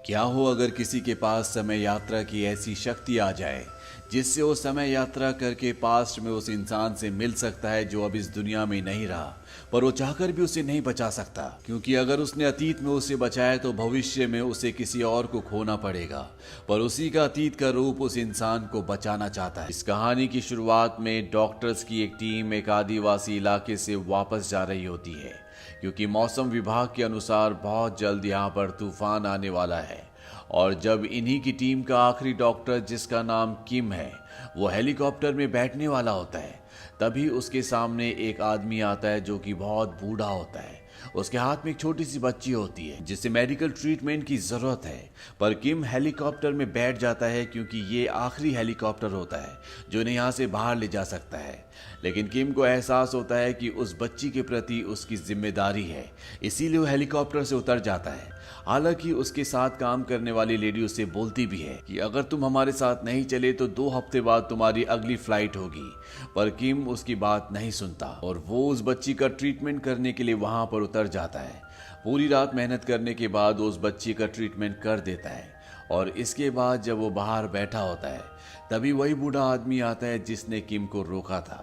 क्या हो अगर किसी के पास समय यात्रा की ऐसी शक्ति आ जाए जिससे वो समय यात्रा करके पास्ट में उस इंसान से मिल सकता है जो अब इस दुनिया में नहीं रहा, पर वो चाहकर भी उसे नहीं बचा सकता, क्योंकि अगर उसने अतीत में उसे बचाया तो भविष्य में उसे किसी और को खोना पड़ेगा, पर उसी का अतीत का रूप उस इंसान को बचाना चाहता है। इस कहानी की शुरुआत में डॉक्टर्स की एक टीम एक आदिवासी इलाके से वापस जा रही होती है, क्योंकि मौसम विभाग के अनुसार बहुत जल्द यहाँ पर तूफान आने वाला है। और जब इन्हीं की टीम का आखिरी डॉक्टर, जिसका नाम किम है, वो हेलीकॉप्टर में बैठने वाला होता है, तभी उसके सामने एक आदमी आता है जो कि बहुत बूढ़ा होता है। उसके हाथ में एक छोटी सी बच्ची होती है जिसे मेडिकल ट्रीटमेंट की जरूरत है, पर किम हेलीकॉप्टर में बैठ जाता है क्योंकि ये आखिरी हेलीकॉप्टर होता है जो इन्हें यहाँ से बाहर ले जा सकता है। लेकिन किम को एहसास होता है कि उस बच्ची के प्रति उसकी जिम्मेदारी है, इसीलिए वो हेलीकॉप्टर से उतर जाता है। हालांकि उसके साथ काम करने वाली लेडी उससे बोलती भी है कि अगर तुम हमारे साथ नहीं चले तो 2 हफ्ते बाद तुम्हारी अगली फ्लाइट होगी, पर किम उसकी बात नहीं सुनता और वो उस बच्ची का ट्रीटमेंट करने के लिए वहां पर उतर जाता है। पूरी रात मेहनत करने के बाद उस बच्ची का ट्रीटमेंट कर देता है और इसके बाद जब वो बाहर बैठा होता है तभी वही बूढ़ा आदमी आता है जिसने किम को रोका था।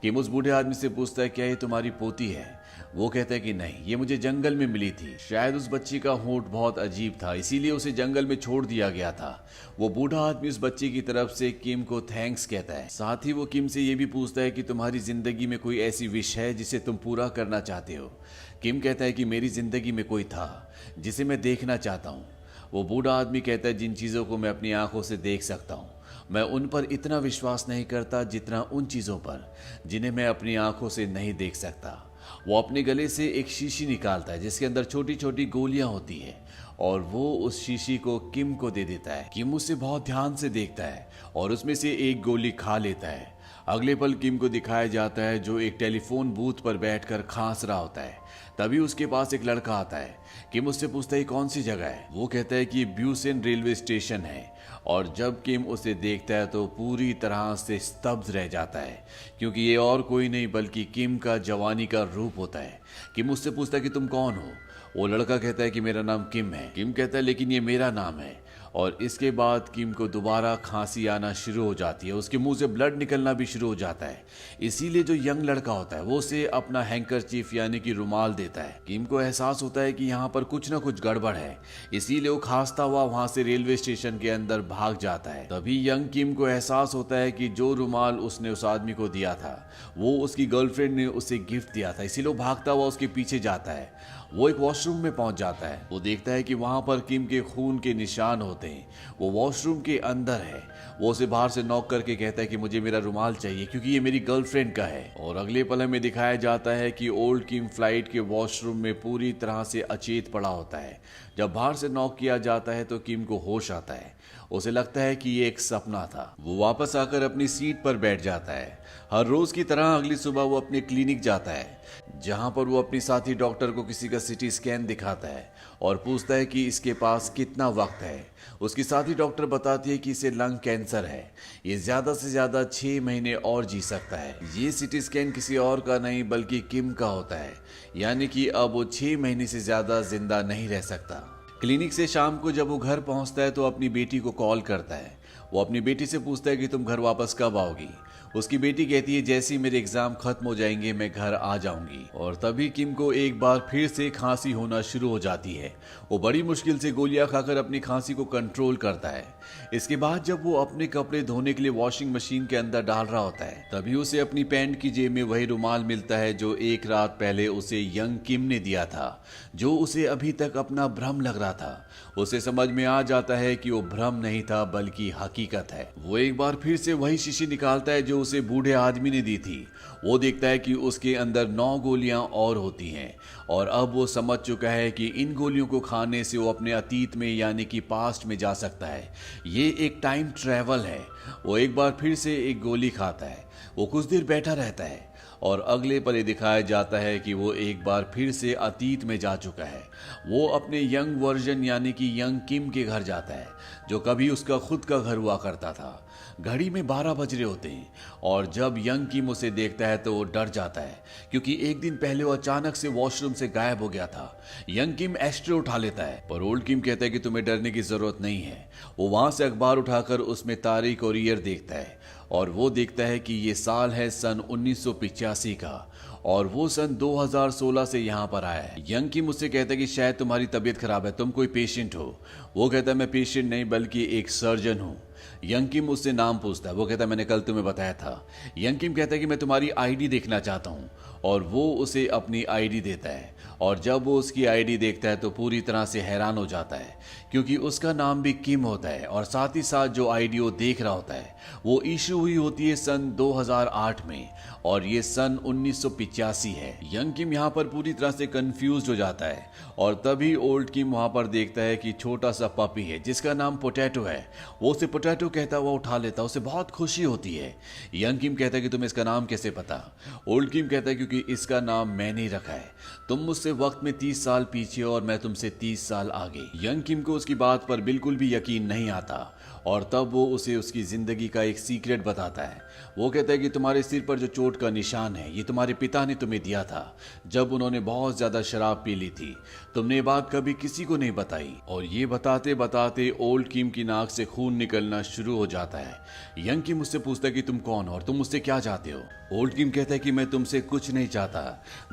किम उस बूढ़े आदमी से पूछता है, क्या ये तुम्हारी पोती है? वो कहता है कि नहीं, ये मुझे जंगल में मिली थी। शायद उस बच्ची का होंठ बहुत अजीब था, इसीलिए उसे जंगल में छोड़ दिया गया था। वो बूढ़ा आदमी उस बच्ची की तरफ से किम को थैंक्स कहता है। साथ ही वो किम से ये भी पूछता है कि तुम्हारी जिंदगी में कोई ऐसी विश है जिसे तुम पूरा करना चाहते हो? किम कहता है कि मेरी जिंदगी में कोई था जिसे मैं देखना चाहता हूँ। वो बूढ़ा आदमी कहता है, जिन चीज़ों को मैं अपनी आंखों से देख सकता हूँ, मैं उन पर इतना विश्वास नहीं करता जितना उन चीज़ों पर जिन्हें मैं अपनी आंखों से नहीं देख सकता। वो अपने गले से एक शीशी निकालता है जिसके अंदर छोटी छोटी गोलियां होती है और वो उस शीशी को किम को दे देता है। किम उसे बहुत ध्यान से देखता है और उसमें से एक गोली खा लेता है। अगले पल किम को दिखाया जाता है जो एक टेलीफोन बूथ पर बैठकर खांस रहा होता है। तभी उसके पास एक लड़का आता है। किम उससे पूछता है कौन सी जगह है? वो कहता है कि ये ब्यूसेन रेलवे स्टेशन है। और जब किम उसे देखता है तो पूरी तरह से स्तब्ध रह जाता है, क्योंकि ये और कोई नहीं बल्कि किम का जवानी का रूप होता है। किम उससे पूछता है कि तुम कौन हो? वो लड़का कहता है कि मेरा नाम किम है। किम कहता है लेकिन ये मेरा नाम है। और इसके बाद किम को दोबारा खांसी आना शुरू हो जाती है, उसके मुंह से ब्लड निकलना भी शुरू हो जाता है। इसीलिए जो यंग लड़का होता है वो उसे अपना हैंकरचीफ यानी कि रुमाल देता है। किम को एहसास होता है कि यहाँ पर कुछ ना कुछ गड़बड़ है, इसीलिए वो खांसता हुआ वहां से रेलवे स्टेशन के अंदर भाग जाता है। तभी यंग किम को एहसास होता है कि जो रुमाल उसने उस आदमी को दिया था वो उसकी गर्लफ्रेंड ने उसे गिफ्ट दिया था, इसीलिए वो भागता हुआ उसके पीछे जाता है। वो एक वॉशरूम में पहुंच जाता है। वो देखता है कि वहां पर किम के खून के निशान होते हैं। वो वॉशरूम के अंदर है। वो उसे बाहर से नॉक करके कहता है कि मुझे मेरा रुमाल चाहिए क्योंकि ये मेरी गर्लफ्रेंड का है। और अगले पल हमें दिखाया जाता है कि ओल्ड किम फ्लाइट के वॉशरूम में पूरी तरह से अचेत पड़ा होता है। जब बाहर से नॉक किया जाता है तो किम को होश आता है। उसे लगता है कि ये एक सपना था। वो वापस आकर अपनी सीट पर बैठ जाता है। हर रोज की तरह अगली सुबह वो अपने क्लिनिक जाता है, जहां पर वो अपनी साथी डॉक्टर को किसी का सिटी स्कैन दिखाता है और पूछता है कि इसके पास कितना वक्त है। उसकी साथी डॉक्टर बताती है कि इसे लंग कैंसर है, ये ज्यादा से ज्यादा 6 महीने और जी सकता है। ये सिटी स्कैन किसी और का नहीं बल्कि किम का होता है, यानी कि अब वो 6 महीने से ज्यादा जिंदा नहीं रह सकता। क्लिनिक से शाम को जब वो घर पहुंचता है तो अपनी बेटी को कॉल करता है। वो अपनी बेटी से पूछता है कि तुम घर वापस कब आओगी? उसकी बेटी कहती है जैसे ही मेरे एग्जाम खत्म हो जाएंगे मैं घर आ जाऊंगी। और तभी किम को एक बार फिर से खांसी होना शुरू हो जाती है। वो बड़ी मुश्किल से गोलियां खाकर अपनी खांसी को कंट्रोल करता है। इसके बाद जब वो अपने कपड़े धोने के लिए वॉशिंग मशीन के अंदर डाल रहा होता है तभी उसे अपनी पैंट की जेब में वही रुमाल मिलता है जो एक रात पहले उसे यंग किम ने दिया था, जो उसे अभी तक अपना भ्रम लग रहा था। उसे समझ में आ जाता है कि वो भ्रम नहीं था बल्कि हकीकत है। वो एक बार फिर से वही शीशी निकालता है जो उसे बूढ़े आदमी ने दी थी। वो देखता है कि उसके अंदर 9 गोलियां और होती हैं और अब वो समझ चुका है कि इन गोलियों को खाने से वो अपने अतीत में यानी कि पास्ट में जा सकता है। ये एक टाइम ट्रैवल है। वो एक बार फिर से एक गोली खाता है। वो कुछ देर बैठा रहता है और अगले पल दिखाया जाता है कि वो एक बार फिर से अतीत में जा चुका है। वो अपने यंग वर्जन यानी कि यंग किम के घर जाता है जो कभी उसका खुद का घर हुआ करता था। घड़ी में 12 बज रहे होते हैं और जब यंग किम उसे देखता है तो वो डर जाता है क्योंकि एक दिन पहले वो अचानक से वॉशरूम से गायब हो गया था। यंग किम एस्ट्रे उठा लेता है पर ओल्ड किम कहता है कि तुम्हें डरने की जरूरत नहीं है। वो वहां से अखबार उठाकर उसमें तारीख और ईयर देखता है और वो देखता है कि ये साल है सन 1985 का और वो सन 2016 से यहाँ पर आया है। यंग किम मुझसे कहता है कि शायद तुम्हारी तबीयत खराब है, तुम कोई पेशेंट हो। वो कहता है मैं पेशेंट नहीं बल्कि एक सर्जन हूँ। यंग किम उससे नाम पूछता है। वो कहता है मैंने कल तुम्हें बताया था। यंग किम कहता है कि मैं तुम्हारी आईडी देखना चाहता हूँ और वो उसे अपनी आईडी देता है और जब वो उसकी आईडी देखता है तो पूरी तरह से हैरान हो जाता है क्योंकि उसका नाम भी किम होता है और साथ ही साथ जो आईडी वो देख रहा होता है वो इशू हुई होती है सन 2008 में और ये सन 1985 है। यंग किम यहाँ पर पूरी तरह से कंफ्यूज हो जाता है और तभी ओल्ड किम वहां पर देखता है कि छोटा सा पपी है जिसका नाम पोटैटो है। वो उसे पोटैटो कहता हुआ उठा लेता है, उसे बहुत खुशी होती है। यंग किम कहता है कि तुम्हें इसका नाम कैसे पता? ओल्ड किम कहता है क्योंकि इसका नाम मैंने रखा है। तुम मुझसे वक्त में 30 साल पीछे और मैं तुमसे 30 साल आगे। यंग किम को उसकी बात पर बिल्कुल भी यकीन नहीं आता और तब वो उसे उसकी जिंदगी का एक सीक्रेट बताता है। वो कहता है कि तुम्हारे सिर पर जो चोट का निशान है ये तुम्हारे पिता ने तुम्हें दिया था जब उन्होंने बहुत ज्यादा शराब पी ली थी। तुमने ये बात कभी किसी को नहीं बताई। और ये बताते बताते ओल्ड किम की नाक से खून निकलना शुरू हो जाता है। यंग किम मुझसे पूछता है कि तुम कौन हो और तुम मुझसे क्या चाहते हो? ओल्ड किम कहता है कि मैं तुमसे कुछ नहीं चाहता।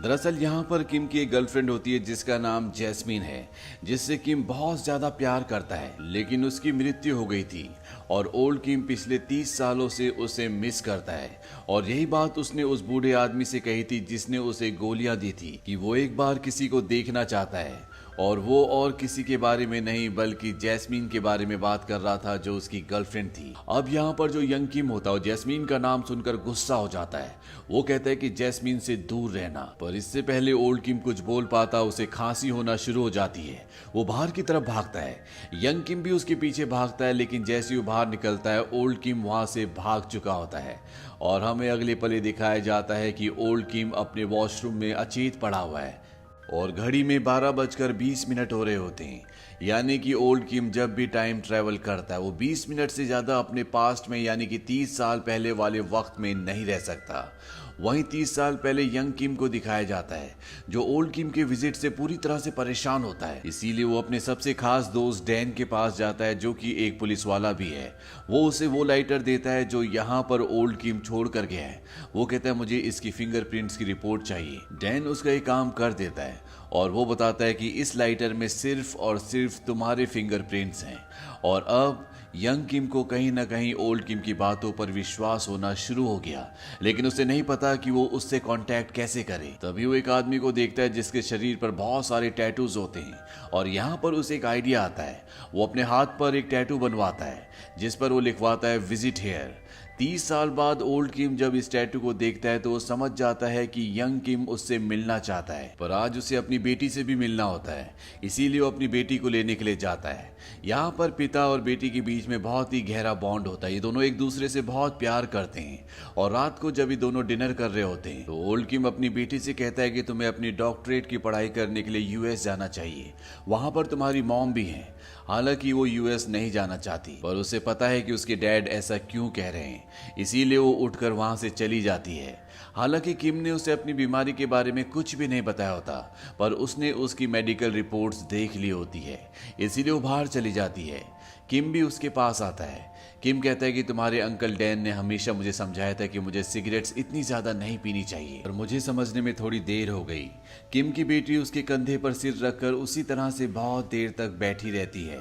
दरअसल यहाँ पर किम की एक गर्लफ्रेंड होती है जिसका नाम जैस्मीन है, जिससे किम बहुत ज्यादा प्यार करता है, लेकिन उसकी मृत्यु हो गई थी और ओल्ड किम पिछले 30 सालों से उसे मिस करता है। और यही बात उसने उस बूढ़े आदमी से कही थी जिसने उसे गोलियां दी थी कि वो एक बार किसी को देखना चाहता है और वो और किसी के बारे में नहीं बल्कि जैस्मीन के बारे में बात कर रहा था जो उसकी गर्लफ्रेंड थी। अब यहाँ पर जो यंग किम होता है जैस्मीन का नाम सुनकर गुस्सा हो जाता है। वो कहता है कि जैस्मीन से दूर रहना, पर इससे पहले ओल्ड किम कुछ बोल पाता उसे खांसी होना शुरू हो जाती है। वो बाहर की तरफ भागता है। यंग किम भी उसके पीछे भागता है, लेकिन जैसे वो बाहर निकलता है ओल्ड किम वहां से भाग चुका होता है और हमें अगले पल दिखाया जाता है कि ओल्ड किम अपने वॉशरूम में अचेत पड़ा हुआ है और घड़ी में 12:20 हो रहे होते हैं। यानी कि ओल्ड किम जब भी टाइम ट्रेवल करता है वो 20 मिनट से ज्यादा अपने पास्ट में यानी कि 30 साल पहले वाले वक्त में नहीं रह सकता। वहीं 30 साल पहले यंग किम को दिखाया जाता है जो ओल्ड किम के विजिट से पूरी तरह से परेशान होता है। इसीलिए वो अपने सबसे खास दोस्त डैन के पास जाता है जो कि एक पुलिस वाला भी है। वो उसे वो लाइटर देता है जो यहाँ पर ओल्ड किम छोड़ कर गया है। वो कहता है मुझे इसकी फिंगरप्रिंट्स की रिपोर्ट चाहिए। डैन उसका एक काम कर देता है और वो बताता है कि इस लाइटर में सिर्फ और सिर्फ तुम्हारे फिंगरप्रिंट्स हैं। और अब यंग किम को कहीं ना कहीं ओल्ड किम की बातों पर विश्वास होना शुरू हो गया, लेकिन उसे नहीं पता कि वो उससे कांटेक्ट कैसे करे। तभी वो एक आदमी को देखता है जिसके शरीर पर बहुत सारे टैटूज होते हैं और यहाँ पर उसे एक आइडिया आता है। वो अपने हाथ पर एक टैटू बनवाता है जिस पर वो लिखवाता है विजिट हेयर। 30 साल बाद ओल्ड किम जब इस टैटू को देखता है तो वो समझ जाता है कि यंग किम उससे मिलना चाहता है, पर आज उसे अपनी बेटी से भी मिलना होता है, इसीलिए वो अपनी बेटी को लेने के लिए जाता है। यहाँ पर पिता और बेटी के बीच में बहुत ही गहरा बॉन्ड होता है। ये दोनों एक दूसरे से बहुत प्यार करते हैं और रात को जब ये दोनों डिनर कर रहे होते हैं तो ओल्ड किम अपनी बेटी से कहता है कि तुम्हें अपनी डॉक्टरेट की पढ़ाई करने के लिए यूएस जाना चाहिए। वहां पर तुम्हारी मॉम भी है। हालांकि वो यूएस नहीं जाना चाहती, पर उसे पता है कि उसके डैड ऐसा क्यों कह रहे हैं, इसीलिए वो उठकर वहां से चली जाती है। हालांकि किम ने उसे अपनी बीमारी के बारे में कुछ भी नहीं बताया होता, पर उसने उसकी मेडिकल रिपोर्ट्स देख ली होती है, इसीलिए वो बाहर चली जाती है। किम भी उसके पास आता है। किम कहता है कि तुम्हारे अंकल डैन ने हमेशा मुझे समझाया था कि मुझे सिगरेट्स इतनी ज्यादा नहीं पीनी चाहिए, पर मुझे समझने में थोड़ी देर हो गई। किम की बेटी उसके कंधे पर सिर रखकर उसी तरह से बहुत देर तक बैठी रहती है।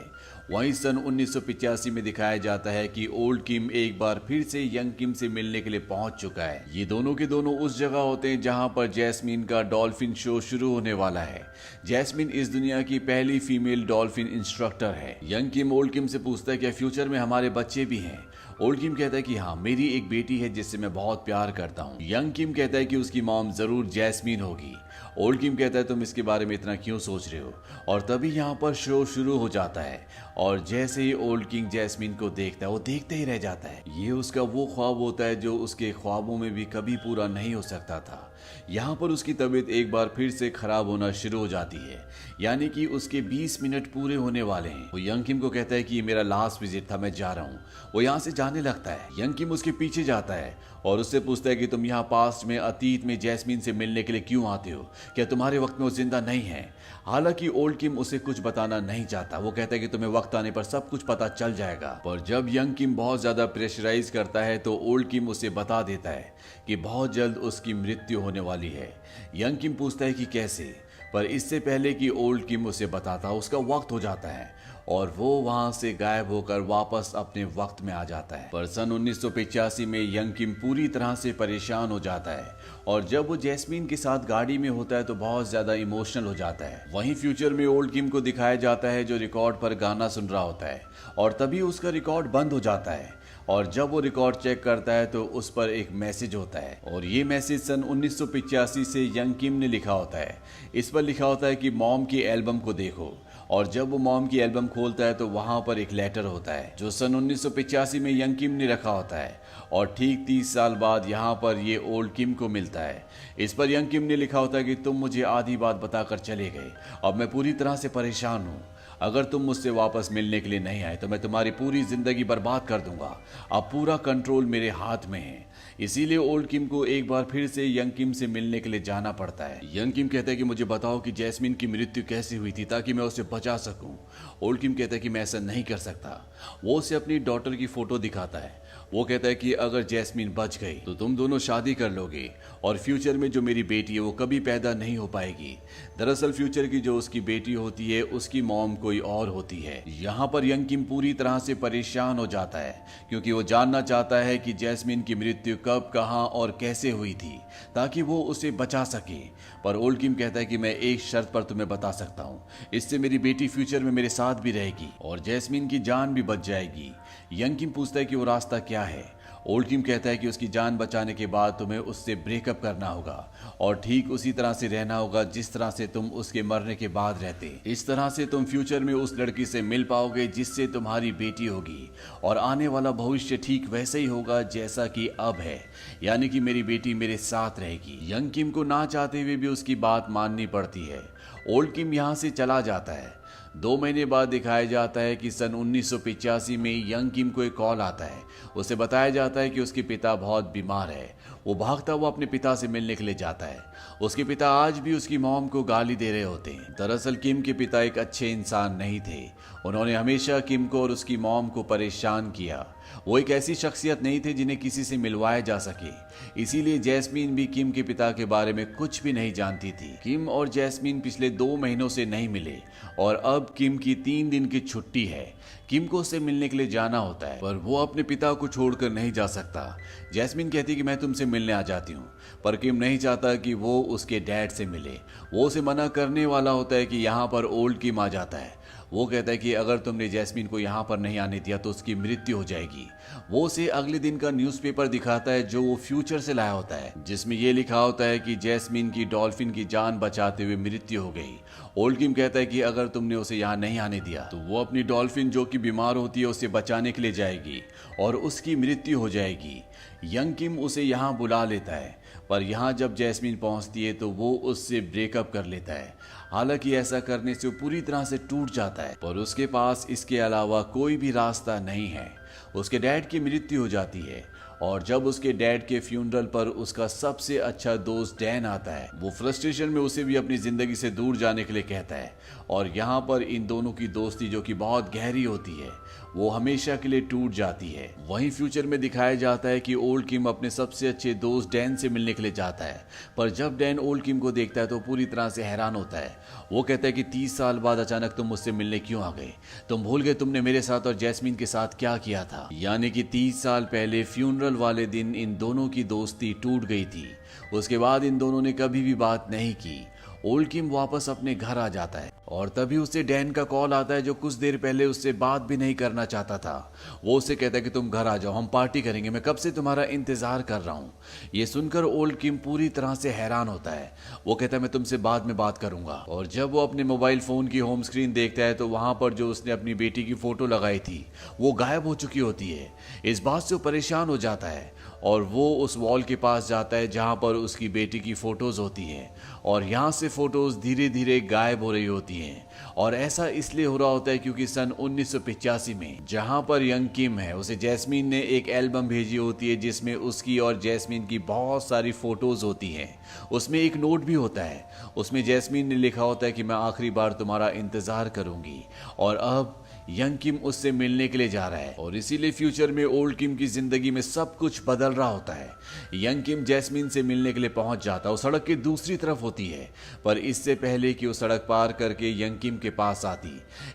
वहीं सन 1985 में दिखाया जाता है कि ओल्ड किम एक बार फिर से यंग किम से मिलने के लिए पहुंच चुका है। ये दोनों के दोनों उस जगह होते हैं जहां पर जैस्मीन का डॉल्फिन शो शुरू होने वाला है। जैस्मीन इस दुनिया की पहली फीमेल डॉल्फिन इंस्ट्रक्टर है। यंग किम ओल्ड किम से पूछता है कि फ्यूचर में हमारे बच्चे भी हैं। ओल्ड किम कहता है कि हाँ, मेरी एक बेटी है जिससे मैं बहुत प्यार करता हूँ। यंग किम कहता है कि उसकी मॉम जरूर जैस्मीन होगी। ओल्ड किम कहता है तुम इसके बारे में इतना क्यों सोच रहे हो, और तभी यहाँ पर शो शुरू हो जाता है और जैसे ही ओल्ड किंग जैस्मीन को देखता है वो देखते ही रह जाता है। ये उसका वो ख्वाब होता है जो उसके ख्वाबों में भी कभी पूरा नहीं हो सकता था। यहाँ पर उसकी तबीयत एक बार फिर से खराब होना शुरू हो जाती है, यानी कि उसके 20 मिनट पूरे होने वाले हैं। वो यंग किम को कहता है कि ये मेरा लास्ट विजिट था, मैं जा रहा हूँ। वो यहाँ से जाने लगता है। यंग किम उसके पीछे जाता है और उससे पूछता है कि तुम यहाँ पास्ट में, अतीत में जैस्मीन से मिलने के लिए क्यों आते हो? क्या तुम्हारे वक्त में वो जिंदा नहीं है? हालांकि ओल्ड किम उसे कुछ बताना नहीं चाहता। वो कहता है कि तुम्हें वक्त आने पर सब कुछ पता चल जाएगा। पर जब यंग किम बहुत ज्यादा प्रेशराइज करता है तो ओल्ड किम उसे बता देता है कि बहुत जल्द उसकी मृत्यु होने वाली है। यंग किम पूछता है कि कैसे, पर इससे पहले कि ओल्ड किम उसे बताता उसका वक्त हो जाता है और वो वहां से गायब होकर वापस अपने वक्त में आ जाता है। पर सन 1985 में यंग किम पूरी तरह से परेशान हो जाता है और जब वो जैस्मीन के साथ गाड़ी में होता है तो बहुत ज्यादा इमोशनल हो जाता है। वहीं फ्यूचर में ओल्ड किम को दिखाया जाता है जो रिकॉर्ड पर गाना सुन रहा होता है और तभी उसका रिकॉर्ड बंद हो जाता है और जब वो रिकॉर्ड चेक करता है तो उस पर एक मैसेज होता है और ये मैसेज सन 1985 से यंग किम ने लिखा होता है। इस पर लिखा होता है कि मॉम की एल्बम को देखो और जब वो मॉम की एल्बम खोलता है तो वहां पर एक लेटर होता है जो सन 1985 में यंग किम ने रखा होता है और ठीक 30 साल बाद यहाँ पर ये ओल्ड किम को मिलता है। इस पर यंग किम ने लिखा होता है कि तुम मुझे आधी बात बताकर चले गए, अब मैं पूरी तरह से परेशान हूँ। अगर तुम मुझसे वापस मिलने के लिए नहीं आए तो मैं तुम्हारी पूरी जिंदगी बर्बाद कर दूंगा। अब पूरा कंट्रोल मेरे हाथ में है। इसीलिए ओल्ड किम को एक बार फिर से यंग किम से मिलने के लिए जाना पड़ता है। यंग किम कहता है कि मुझे बताओ कि जैस्मीन की मृत्यु कैसे हुई थी ताकि मैं उसे बचा सकूं। ओल्ड किम कहता है कि मैं ऐसा नहीं कर सकता। वो उसे अपनी डॉटर की फोटो दिखाता है। वो कहता है कि अगर जैस्मीन बच गई तो तुम दोनों शादी कर लोगे और फ्यूचर में जो मेरी बेटी है वो कभी पैदा नहीं हो पाएगी। दरअसल फ्यूचर की जो उसकी बेटी होती है उसकी मॉम कोई और होती है। यहाँ पर यंग किम पूरी तरह से परेशान हो जाता है क्योंकि वो जानना चाहता है कि जैस्मीन की मृत्यु कब, कहां और कैसे हुई थी ताकि वो उसे बचा सके। पर ओल्ड किम कहता है कि मैं एक शर्त पर तुम्हें बता सकता हूँ, इससे मेरी बेटी फ्यूचर में मेरे साथ भी रहेगी और जैस्मीन की जान भी बच जाएगी। यंग किम पूछता है कि वो रास्ता क्या है। ओल्ड किम कहता है कि उसकी जान बचाने के बाद तुम्हें उससे ब्रेकअप करना होगा और ठीक उसी तरह से रहना होगा जिस तरह से तुम उसके मरने के बाद रहते। इस तरह से तुम फ्यूचर में उस लड़की से मिल पाओगे जिससे तुम्हारी बेटी होगी और आने वाला भविष्य ठीक वैसे ही होगा जैसा कि अब है, यानी कि मेरी बेटी मेरे साथ रहेगी। यंग किम को ना चाहते हुए भी उसकी बात माननी पड़ती है। ओल्ड किम यहाँ से चला जाता है। 2 महीने बाद दिखाया जाता है कि सन 1985 में यंग किम को एक कॉल आता है। उसे बताया जाता है कि उसके पिता बहुत बीमार है। वो भागता हुआ अपने पिता से मिलने के लिए जाता है। उसके पिता आज भी उसकी मॉम को गाली दे रहे होते हैं। दरअसल किम के पिता एक अच्छे इंसान नहीं थे। उन्होंने हमेशा किम को और उसकी मॉम को परेशान किया। वो एक ऐसी शख्सियत नहीं थे जिन्हें किसी से मिलवाया जा सके। इसीलिए जैस्मीन भी किम के पिता के बारे में कुछ भी नहीं जानती थी। किम और जैस्मीन पिछले 2 महीनों से नहीं मिले और अब किम की 3 दिन की छुट्टी है। किम को उससे मिलने के लिए जाना होता है पर वो अपने पिता को छोड़कर नहीं जा सकता। जैस्मीन कहती कि मैं तुमसे मिलने आ जाती हूँ, पर किम नहीं चाहता कि वो उसके डैड से मिले। वो उसे मना करने वाला होता है कि यहाँ पर ओल्ड किम आ जाता है। वो कहता है कि अगर तुमने जैस्मीन को यहाँ पर नहीं आने दिया तो उसकी मृत्यु हो जाएगी। वो उसे अगले दिन का न्यूज़पेपर दिखाता है जो वो फ्यूचर से लाया होता है, जिसमें ये लिखा होता है कि जैस्मीन की डॉल्फिन की जान बचाते हुए मृत्यु हो गई। ओल्ड किम कहता है कि अगर तुमने उसे यहाँ नहीं आने दिया तो वो अपनी डॉल्फिन जो कि बीमार होती है उसे बचाने के लिए जाएगी और उसकी मृत्यु हो जाएगी। यंग किम उसे यहाँ बुला लेता है पर यहाँ जब जैस्मीन पहुंचती है तो वो उससे ब्रेकअप कर लेता है। हालांकि ऐसा करने से वो पूरी तरह से टूट जाता है पर उसके पास इसके अलावा कोई भी रास्ता नहीं है। उसके डैड की मृत्यु हो जाती है और जब उसके डैड के फ्यूनरल पर उसका सबसे अच्छा दोस्त डैन आता है, वो फ्रस्ट्रेशन में उसे भी अपनी जिंदगी से दूर जाने के लिए कहता है और यहाँ पर इन दोनों की दोस्ती जो कि बहुत गहरी होती है वो हमेशा के लिए टूट जाती है। वहीं फ्यूचर में दिखाया जाता है कि ओल्ड किम अपने सबसे अच्छे दोस्त डैन से मिलने के लिए जाता है पर जब डैन ओल्ड किम को देखता है तो पूरी तरह से हैरान होता है। वो कहता है कि 30 साल बाद अचानक तुम मुझसे मिलने क्यों आ गए? तुम भूल गए तुमने मेरे साथ और जैस्मीन के साथ क्या किया था? यानी कि 30 साल पहले फ्यूनरल वाले दिन इन दोनों की दोस्ती टूट गई थी। उसके बाद इन दोनों ने कभी भी बात नहीं की। ओल्ड किम वापस अपने घर आ जाता है और तभी उसे डैन का कॉल आता है, जो कुछ देर पहले उससे बात भी नहीं करना चाहता था। वो उसे कहता है कि तुम घर आ जाओ, हम पार्टी करेंगे, मैं कब से तुम्हारा इंतजार कर रहा हूँ। ये सुनकर ओल्ड किम पूरी तरह से हैरान होता है। वो कहता है मैं तुमसे बाद में बात करूंगा। और जब वो अपने मोबाइल फोन की होम स्क्रीन देखता है तो वहां पर जो उसने अपनी बेटी की फोटो लगाई थी वो गायब हो चुकी होती है। इस बात से वो परेशान हो जाता है और वो उस वॉल के पास जाता है जहां पर उसकी बेटी की फोटोज होती हैं, और यहाँ से फोटोज धीरे धीरे गायब हो रही होती हैं। और ऐसा इसलिए हो रहा होता है क्योंकि सन 1985 में जहां पर यंग किम है, उसे जैस्मीन ने एक एल्बम भेजी होती है जिसमें उसकी और जैस्मीन की बहुत सारी फोटोज होती हैं। उसमें एक नोट भी होता है, उसमें जैस्मीन ने लिखा होता है कि मैं आखिरी बार तुम्हारा इंतजार करूंगी। और अब यंग किम उससे मिलने के लिए जा रहा है, और इसीलिए फ्यूचर में ओल्ड किम की जिंदगी में सब कुछ बदल रहा होता है। यंग किम जैस्मीन से मिलने के लिए पहुंच जाता है, वो सड़क की दूसरी तरफ होती है, पर इससे पहले कि वो सड़क पार करके यंग किम के पास आती,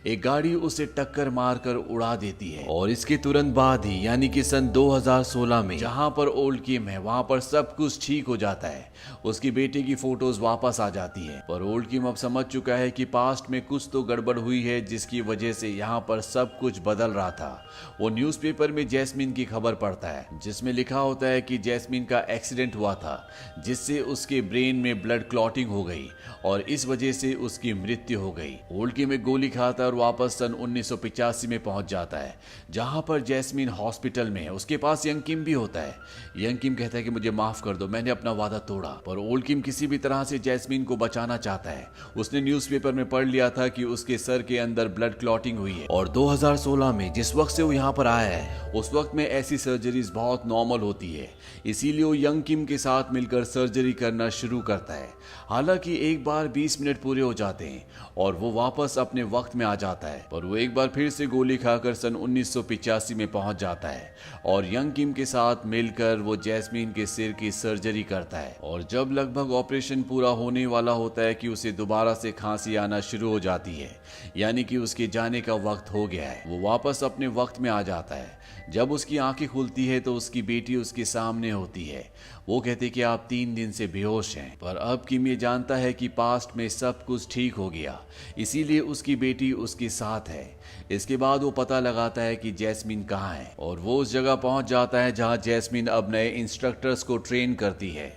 एक गाड़ी उसे टक्कर मारकर उड़ा देती है। और इसके तुरंत बाद ही यानी कि सन 2016 में जहां पर ओल्ड किम है वहां पर सब कुछ ठीक हो जाता है, उसकी बेटी की फोटोज वापस आ जाती है। पर ओल्ड किम अब समझ चुका है कि पास्ट में कुछ तो गड़बड़ हुई है जिसकी वजह से यहाँ पर सब कुछ बदल रहा था। वो न्यूज़पेपर में जैस्मीन की खबर पढ़ता है जिसमें लिखा होता है कि जैस्मीन का एक्सीडेंट हुआ था जिससे उसके ब्रेन में ब्लड क्लॉटिंग हो गई और इस वजह से उसकी मृत्यु हो गई। ओल्ड किम एक गोली खाता है और वापस सन 1985 में पहुंच जाता है जहां पर जैस्मीन हॉस्पिटल में है। उसके पास यंग किम भी होता है। यंग किम कहता है कि मुझे माफ कर दो, मैंने अपना वादा तोड़ा। पर ओल्ड किम किसी भी तरह से जैस्मीन को बचाना चाहता है। उसने न्यूज़पेपर में पढ़ लिया था कि उसके सर के अंदर ब्लड क्लॉटिंग हुई है, और 2016 में जिस वक्त से वो यहाँ पर आया है उस वक्त में ऐसी सर्जरीज बहुत नॉर्मल होती है, इसीलिए वो यंग किम के साथ मिलकर सर्जरी करना शुरू करता है। हालांकि एक बार 20 मिनट पूरे हो जाते हैं और वो वापस अपने वक्त में आ जाता है, पर वो एक बार फिर से गोली खाकर सन 1985 में पहुंच जाता है और यंग किम के साथ मिलकर वो जैस्मीन के सिर की सर्जरी करता है। और जब लगभग ऑपरेशन पूरा होने वाला होता है कि उसे दोबारा से खांसी आना शुरू हो जाती है, यानी कि उसके जाने का वक्त हो गया है। वो वापस अपने वक्त में आ जाता है। जब उसकी आंखें खुलती है तो उसकी बेटी उसके सामने होती है। वो कहते कि आप 3 दिन से बेहोश हैं। पर अब किम ये जानता है कि पास्ट में सब कुछ ठीक हो गया, इसीलिए उसकी बेटी उसके साथ है। इसके बाद वो पता लगाता है कि जैस्मीन कहाँ है और वो उस जगह पहुंच जाता है जहां जैस्मीन अब नए इंस्ट्रक्टर्स को ट्रेन करती है।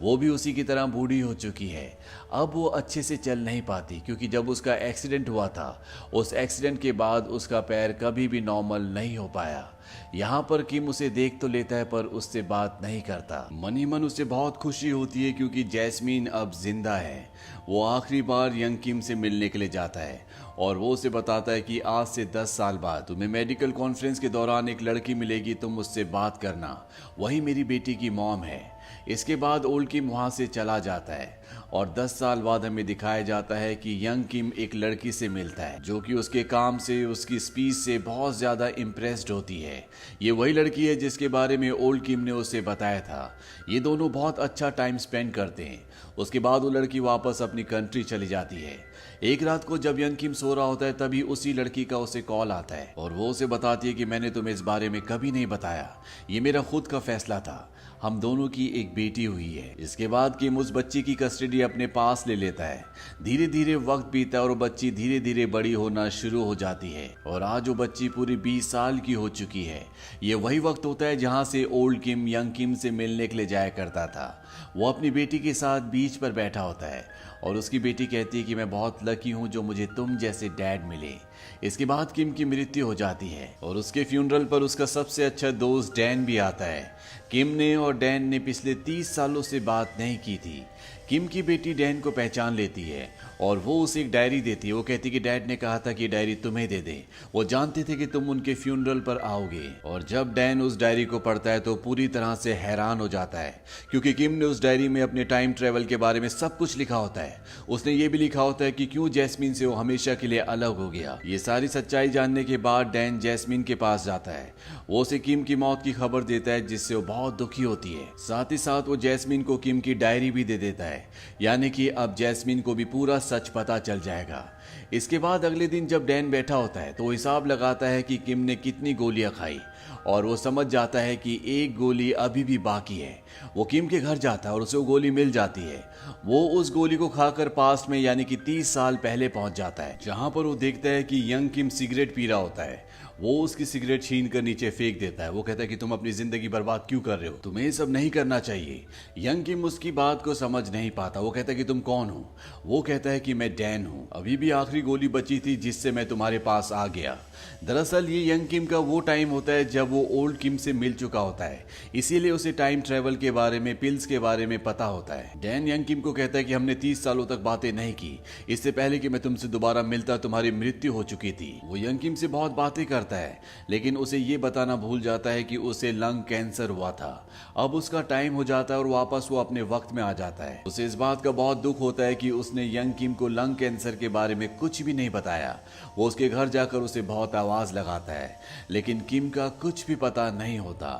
वो भी उसी की तरह बूढ़ी हो चुकी है। अब वो अच्छे से चल नहीं पाती क्योंकि जब उसका एक्सीडेंट हुआ था उस एक्सीडेंट के बाद उसका पैर कभी भी नॉर्मल नहीं हो पाया। यहाँ पर किम उसे देख तो लेता है पर उससे बात नहीं करता। मन ही मन उसे बहुत खुशी होती है क्योंकि जैस्मीन अब जिंदा है। वो आखिरी बार यंग किम से मिलने के लिए जाता है और वो उसे बताता है कि आज से 10 साल बाद तुम्हें मेडिकल कॉन्फ्रेंस के दौरान एक लड़की मिलेगी, तुम उससे बात करना, वही मेरी बेटी की मॉम है। इसके बाद ओल्ड किम वहां से चला जाता है और 10 साल बाद हमें दिखाया जाता है कि यंग किम एक लड़की से मिलता है जो कि उसके काम से, उसकी स्पीच से बहुत ज्यादा इम्प्रेस्ड होती है। ये वही लड़की है जिसके बारे में ओल्ड किम ने उसे बताया था। ये दोनों बहुत अच्छा टाइम स्पेंड करते हैं। उसके बाद वो लड़की वापस अपनी कंट्री चली जाती है। एक रात को जब यंग किम सो रहा होता है तभी उसी लड़की का उसे कॉल आता है और वो उसे बताती है कि मैंने तुम्हें इस बारे में कभी नहीं बताया, ये मेरा खुद का फैसला था, हम दोनों की एक बेटी हुई है। इसके बाद किम उस बच्ची की कस्टडी अपने पास ले लेता है। धीरे धीरे वक्त बीता और वो बच्ची धीरे धीरे बड़ी होना शुरू हो जाती है और आज वो बच्ची पूरी 20 साल की हो चुकी है। ये वही वक्त होता है जहां से ओल्ड किम यंग किम से मिलने के लिए जाया करता था। वो अपनी बेटी के साथ बीच पर बैठा होता है और उसकी बेटी कहती है कि मैं बहुत लकी हूँ जो मुझे तुम जैसे डैड मिले। इसके बाद किम की मृत्यु हो जाती है और उसके फ्यूनरल पर उसका सबसे अच्छा दोस्त डैन भी आता है। किम ने और डैन ने पिछले 30 सालों से बात नहीं की थी। किम की बेटी डैन को पहचान लेती है और वो उसे एक डायरी देती है। वो कहती है कि डैड ने कहा था कि डायरी तुम्हें दे दे, वो जानते थे कि तुम उनके फ्यूनरल पर आओगे। और जब डैन उस डायरी को पढ़ता है तो पूरी तरह से हैरान हो जाता है क्योंकि किम ने उस डायरी में अपने टाइम ट्रेवल के बारे में सब कुछ लिखा होता है। उसने ये भी लिखा होता है कि क्यों जैस्मीन से वो हमेशा के लिए अलग हो गया। ये सारी सच्चाई जानने के बाद डैन जैस्मीन के पास जाता है। वो उसे किम की मौत की खबर देता है जिससे वो बहुत दुखी होती है। साथ ही साथ वो जैस्मीन को किम की डायरी भी दे देता है, यानी कि अब जैस्मीन को भी पूरा सच पता चल जाएगा। इसके बाद अगले दिन जब डैन बैठा होता है तो वो हिसाब लगाता है कि किम ने कितनी गोलियां खाई और वो समझ जाता है कि एक गोली अभी भी बाकी है। वो किम के घर जाता है और उसे वो गोली मिल जाती है। वो उस गोली को खाकर पास्ट में यानी कि 30 साल पहले पहुंच जाता है, जहां पर वो देखता है कि यंग किम सिगरेट पी रहा होता है। वो उसकी सिगरेट छीन कर नीचे फेंक देता है। वो कहता है कि तुम अपनी जिंदगी बर्बाद क्यों कर रहे हो, तुम्हें ये सब नहीं करना चाहिए। यंग किम उसकी बात को समझ नहीं पाता। वो कहता है कि तुम कौन हो। वो कहता है कि मैं डैन हूं, अभी भी आखिरी गोली बची थी जिससे मैं तुम्हारे पास आ गया। दरअसल ये यंग किम का वो टाइम होता है जब वो ओल्ड किम से मिल चुका होता है, इसीलिए उसे टाइम ट्रेवल के बारे में, पिल्स के बारे में पता होता है। डैन यंग किम को कहता है कि हमने 30 सालों तक बातें नहीं की, इससे पहले कि मैं तुमसे दोबारा मिलता तुम्हारी मृत्यु हो चुकी थी। वो यंग किम से बहुत बातें करता है, लेकिन उसे ये बताना भूल जाता है कि उसे लंग कैंसर हुआ था। अब उसका टाइम हो जाता है और वापस वो अपने वक्त में आ जाता है। उसे इस बात का बहुत दुख होता है कि उसने यंग किम को लंग कैंसर के बारे में कुछ भी नहीं बताया। वो उसके घर जाकर उसे बहुत आवाज लगाता है, लेकिन किम का कुछ भी पता नहीं होता।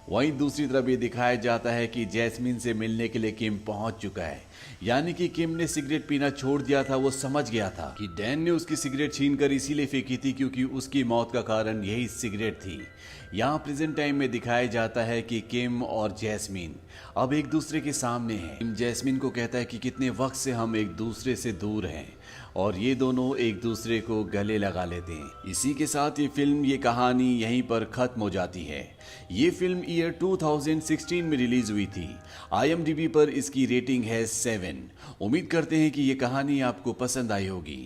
वहीं दूसरी तरफ ये दिखाया जाता है कि जैस्मिन से मिलने के लिए किम पहुंच चुका है, यानी कि किम ने सिगरेट पीना छोड़ दिया था। वो समझ गया था कि डैन ने उसकी सिगरेट छीनकर इसीलिए फेंकी थी क्योंकि उसकी मौत का कारण यही सिगरेट थी। यहाँ प्रेजेंट टाइम में दिखाया जाता है कि किम और जैस्मिन अब एक दूसरे के सामने हैं। किम जैस्मिन को कहता है कि कितने वक्त से हम एक दूसरे से दूर हैं, और ये दोनों एक दूसरे को गले लगा लेते हैं। इसी के साथ ये फिल्म, ये कहानी यहीं पर खत्म हो जाती है। ये फिल्म ईयर 2016 में रिलीज हुई थी। IMDb पर इसकी रेटिंग है 7। उम्मीद करते हैं कि ये कहानी आपको पसंद आई होगी।